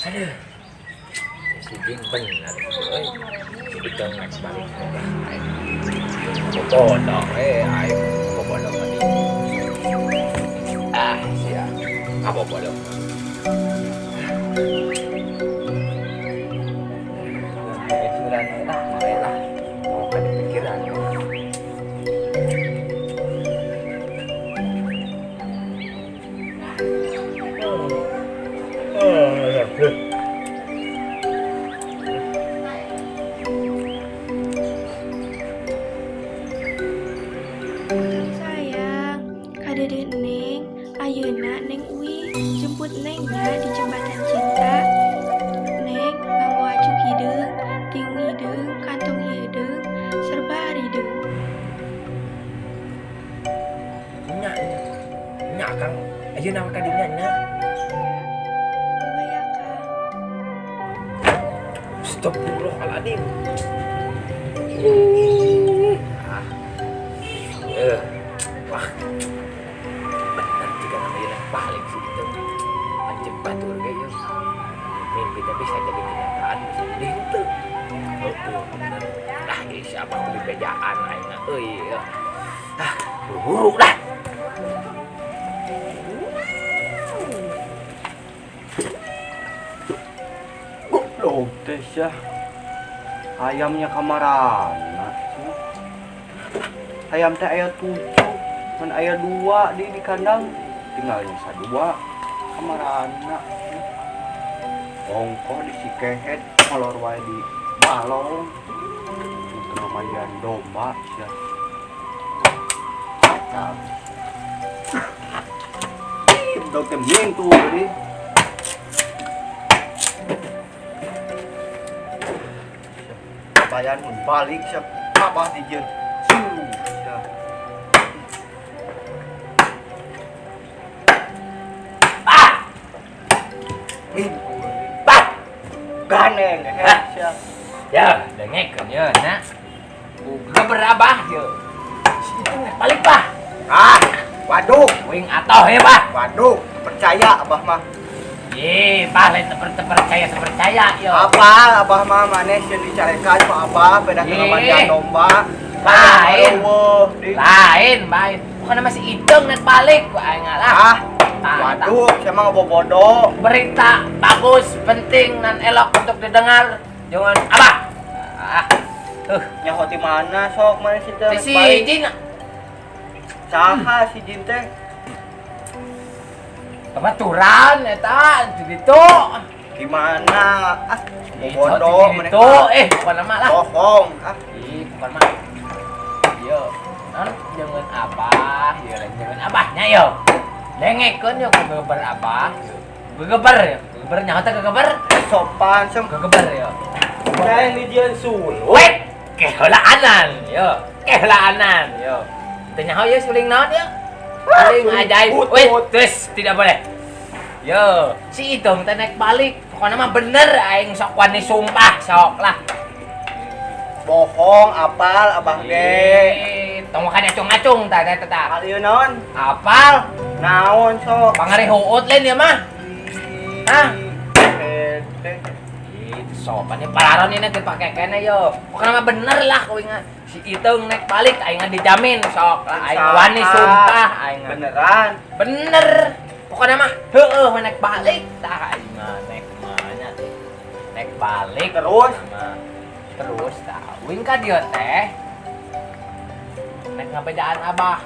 Aduh, si Jing bener, euy. Kita next balik. Bodoh, ayo bodoh tadi. Siap. Apa bodoh? Pikiran lah, marilah. Mau ke pikiran. Sayang, kadede Neng, ayeuna Neng Uwi jemput Nengnya di jembatan cinta. Neng bawa acu hideung, tiung hideung, kantong hideung, serba harideung. Nya Kang, ayeuna mah kadinya nya. Bye Kang. Astagfirullahaladzim. Wah, benar juga namanya balik sih itu. Anjing batur kayak gitu. Mimpi tapi bisa jadi kenyataan, bisa jadi itu. Oh, benar. Nah, ini siapa beli bejaan aina euy. Buru dah. Goblok teh ya. Ayamnya kamarana. Ayam teh aya 7, mun aya 2 di kandang, tinggal bisa 2 kamarana. Ongkoh di Cikehet, molor wae di Balong. Untuk namanya domba ya. Dok teming tuh tadi. Bayan mun balik siap apa dijieun. Ganeng siap. Ya, dengekeun ya, na. Geber abah ye. Itu balik bah. Waduh, Wing atoh ya bah. waduh, percaya abah mah. Bah lain percaya yo. Apa abah mah maneh sieun dicarekan ku abah beda dengan mandian domba. Lain. Lain. Lain. Bukan masih Iteng naik balik ku aing lah. Waduh, saya mah ngebobodo. Berita bagus, penting dan elok untuk didengar. Jangan abah. Nyaho ti mana sok mana si teh? Si Jin. Saha si Jin teh? Kebaturan eta gitu. Gimana? Bobodo Gitu. Bukan nama lah. Bohong. Bukan mah. Yo. Jangan abah, yo jangan abahnya yo. Dengekeun yo gegeber abah. Gegeber yo. Gegeber nyaho teh gegeber. Sopan sem Gegeber yo. saya ini dia sul. Wait, kehelaanan yo. Kehelaanan yo. Teu nyaho yo suling naon yo. Suling ajaib. Wait, terus tidak boleh. Yo, si Itong teh naik balik. Pokoknya mah bener aing sok wani sumpah sok lah. Bohong apal abah ge. Tong makan acung-acung tah tah. Hal ieu naon? Apal? Naon sok? Pangari huut lain ya mah. Hah? Hede. Itu sopan ya palaron ini dipake kene yo. Pokoknya mah bener lah kau ingat. Si Iteng naik balik aing dijamin sok lah aing wani sumpah aing. Beneran. Bener. Pokoknya mah heueuh naik balik tah aing mah naik mana teh. Naik balik Terus? Terus tah. Wing ka dieu teh. Naik ngabedaan abah.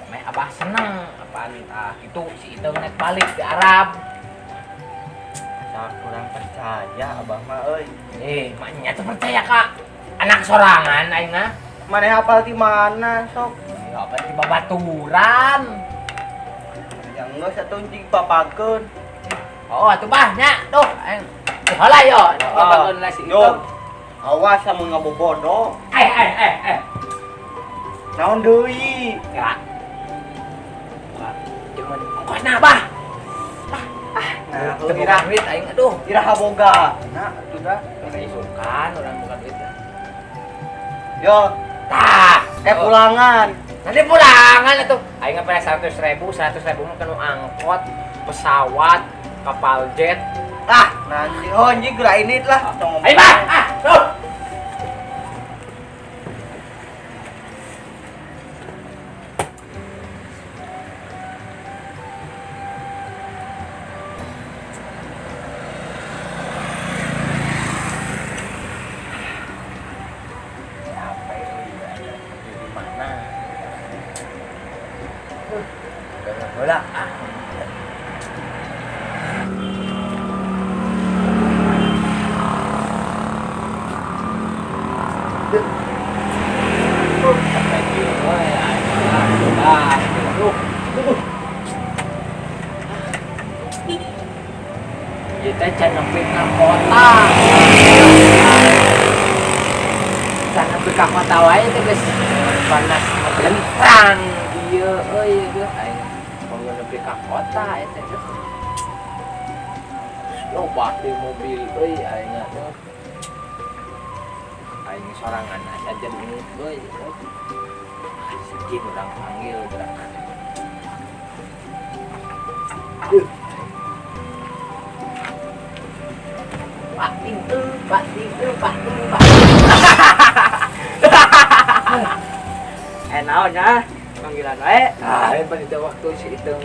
Meh abah seneng apaan tah itu si Iteng naik balik di Arab. Saya kurang percaya abah mah euy. Maknya tuh percaya kak. Anak sorangan aing mah. Maneh hafal di mana sok? Ya apa di babaturan. Yang geus atuh cing papakeun. Oh, atuh bahnya. Tuh, aing. Heula yo, babaturan lah si Iteng. Awas sama ngabobodo. Eh. Naon deui? Ya. Jangan ongkosna bah. Nah, Teu ira duit aing aduh. iraha boga. Nah, atuh dah. Isukan orang bukan duit. Yo, Tah, pulangan. Nanti pulangan atuh. Aing ngepere 100.000 mah kanu angkot, pesawat, kapal jet. Ah, nanti oh anjing gerainit lah. Ayo bah, tuh. Bola. Kita jangan pindah kota. Jangan pindah kota wae teh geus panas gentang. Iya, euy geus aing. Kalau nepi ka kota eta teh. Loba di mobil euy aing teh. Aing sorangan asa jenuh euy. Sijin urang panggil gerak. Pak Tintu. Naonnya? Panggilan wae. Ah, pada itu waktu si Iteng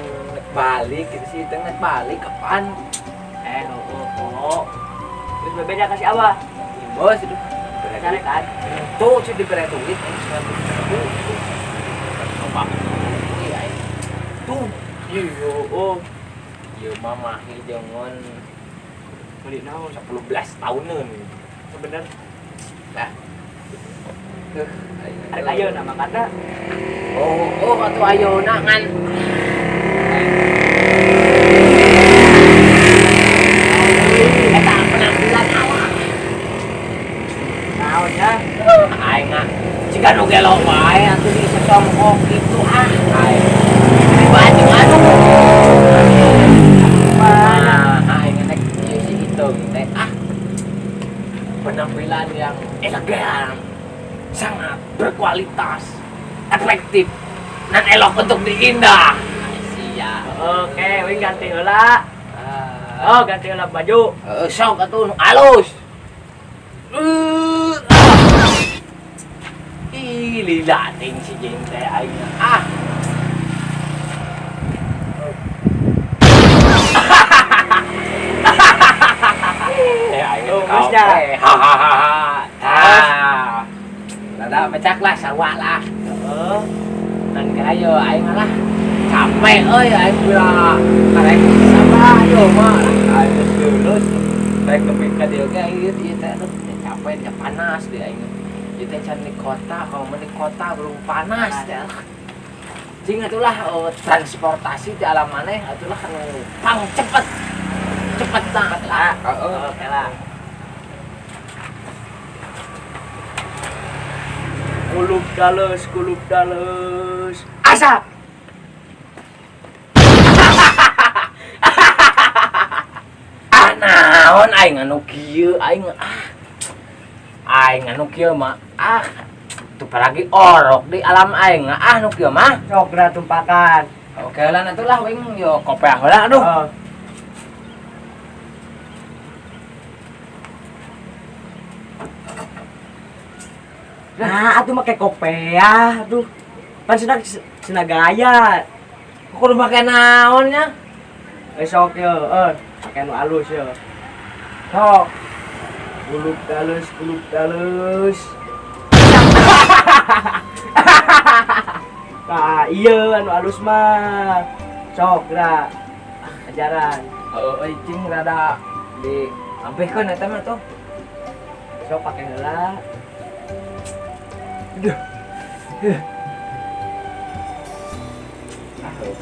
balik, gitu si Iteng balik kapan? Oh. Terus berbeda kasih apa? Bos itu. Cari kan? Tuh sih diberi duit, coba. Iya. Tuh. Iya, oh. Iya mama jangan Beli naon? 10 tahunan. Bener. Nah. Ada ayo nama kata. Oh, atuh ayeuna ngan. Eta penampilan awak. Naonnya? Aing mah jika nu gelo wae atuh di secongkok gitu ah. Aing. Di baju aduh. Mana aing nek si Iteng teh penampilan yang elegan, sangat berkualitas, efektif, dan elok untuk diindah. Sia. Oke, wing ganti heula. Oh, ganti heula baju. Sok atuh nu alus. Ih, lila ting si Jeng teh aing. Oh, masnya. Hahaha. Rada pecak lah sarwa lah. Dan kayo aing lah capek euy aing bila karek sabar yo mah aing geus lulus rek nepi ka dieu ge ieu teh capek teh panas deh aing ieu teh can di kota kalau mah di kota belum panas teh jeung atulah transportasi di alam maneh atulah kan pang cepet lah Oke lah. Kulub dalus. asap naon aing anu kieu aing anu kieu mah tuh lagi orok di alam aing anu kieu mah Sok dah tumpakan. oke lah atulah wing yo kopiah heula aduh Nah, atuh make kopea, aduh. Pan cenah gaya. kudu make naonnya Sok ye, pake nu alus ye. Sok. Kulub dalus. Nah, iya anu alus mah. Sok geura ajaran. cing rada di ampehkeun eta mah tuh Sok pake heula.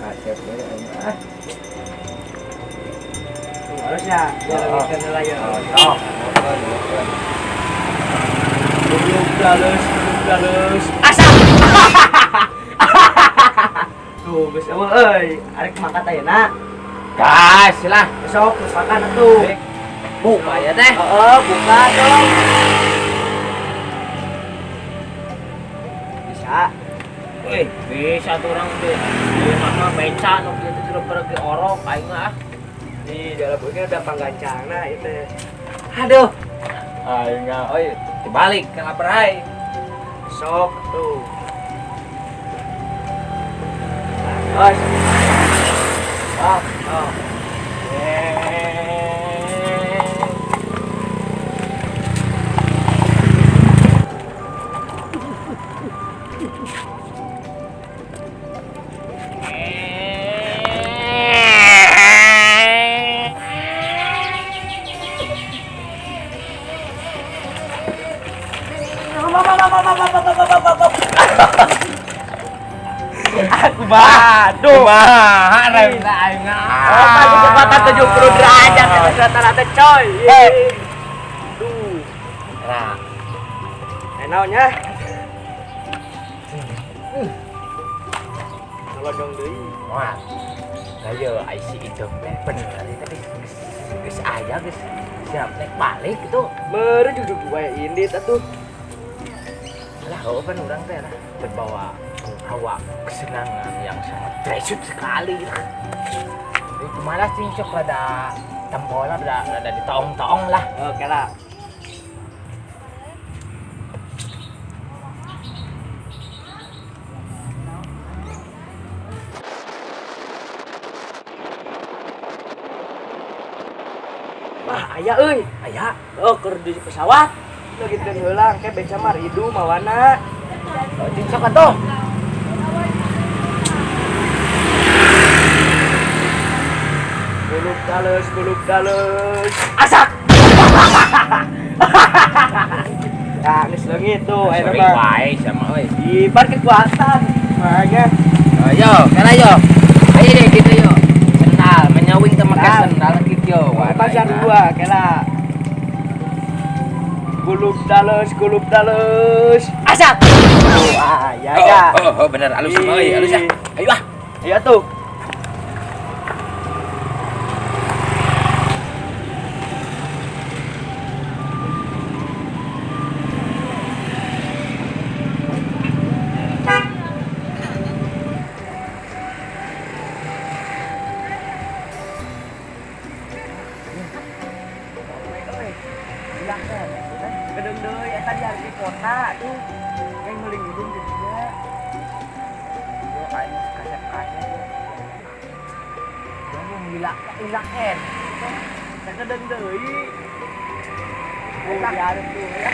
kaset we aing Tuh, harusnya bikin heula ya. sok Kulub dalus. asap Tuh, geus eueuh arek makan ayeuna. gas lah Sok geus makan atuh. buka ya teh Buka dong. Bisa. bisa tuh orang deh di mana beca nu kieu teh sudah pergi orok aing mah Di dalam bukunya udah panggancang nah itu. Aduh. Ayo enggak, oi, dibalik ke laperai. Sok tuh. Nah, oh, oh. Aku baduh. Kumaha rem aing. Apa kecepatan 70 derajat itu rata-rata coy. Tuh. Nah, Enaknya. Kalau dong deui. wah. Ayo IC itu teh bener tadi. Geus aya geus siap naik balik gitu. Mere duduk wae ini atuh. Lah, kan orang teh lah berbawa hawa kesenangan yang sangat dahsyat sekali. Itu malah cincok rada tempola rada ditaong-taong lah. Oke lah. Wah, aya euy. Aya, Oh, keur di pesawat. Lagi teu heulang ke beca mah ridu mawana. cincok atuh. Guluk dalus. Asak. Nah, geus leungit tuh aya Sorry mah. wae sama euy. Ibar kekuatan. Makanya Ayo, kana yo. Ayo deh gitu yo. Sendal, menyawing teh make Nah. sendal gitu yo. pasar dua kela. Guluk dalus. Asak. Wah, ya ya. Oh, bener halus euy, halus ya. Ayo ah. Ayo tuh. Gedung deui eta di di kota tuh. Kayak meling hidung di dia. Yo aing kasep-kasep. Yang gila, ilaken. Eta gedung deui. Oh, biarin tuh ya.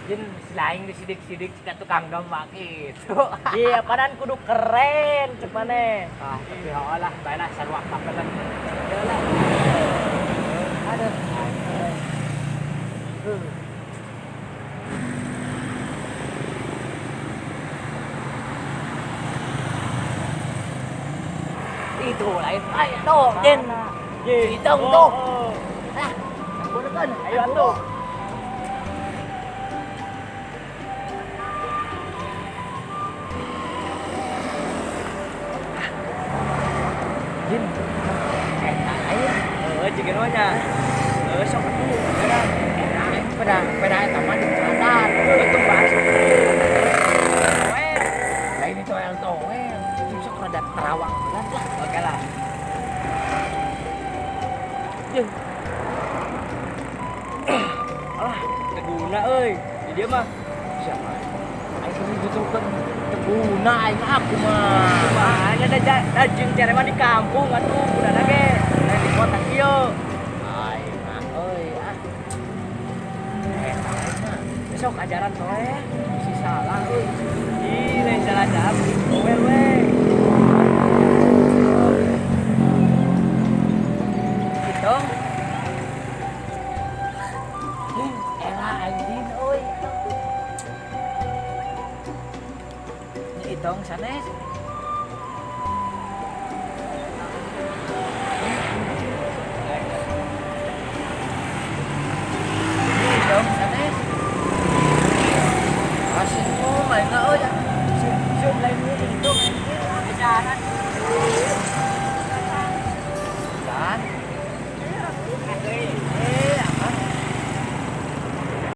Jin selain sidik-sidik ka tukang domba gitu. Iya, padahal kudu keren cepane. Ah, tapi lah, baiklah sarua kapelan. Aduh. Itu lain ay tuh, Jin. Hitung tuh. Ah, Bukan, ayo atuh. Jin. Ayo. Cikin nya. Sok atuh. Pada taman di jalan. Itu bahas. Lain itu yang tahu, sok rada terawang lah. Oke lah. Jeung. Alah, teguna euy. Di dia mah Siapa? Ayo ditutupkan teguna aing aku mah. mana da jeung cere mah di kampung atuh, udah ge. Di kota kieu. Aing mah euy ah. Eta mah Besok ajaran soe si salah euy. Ih, lain salah-salah we. Gitu. era anjing euy. Itong sanes. Itong enggak oh ya. Siap lain itu. Ejaran.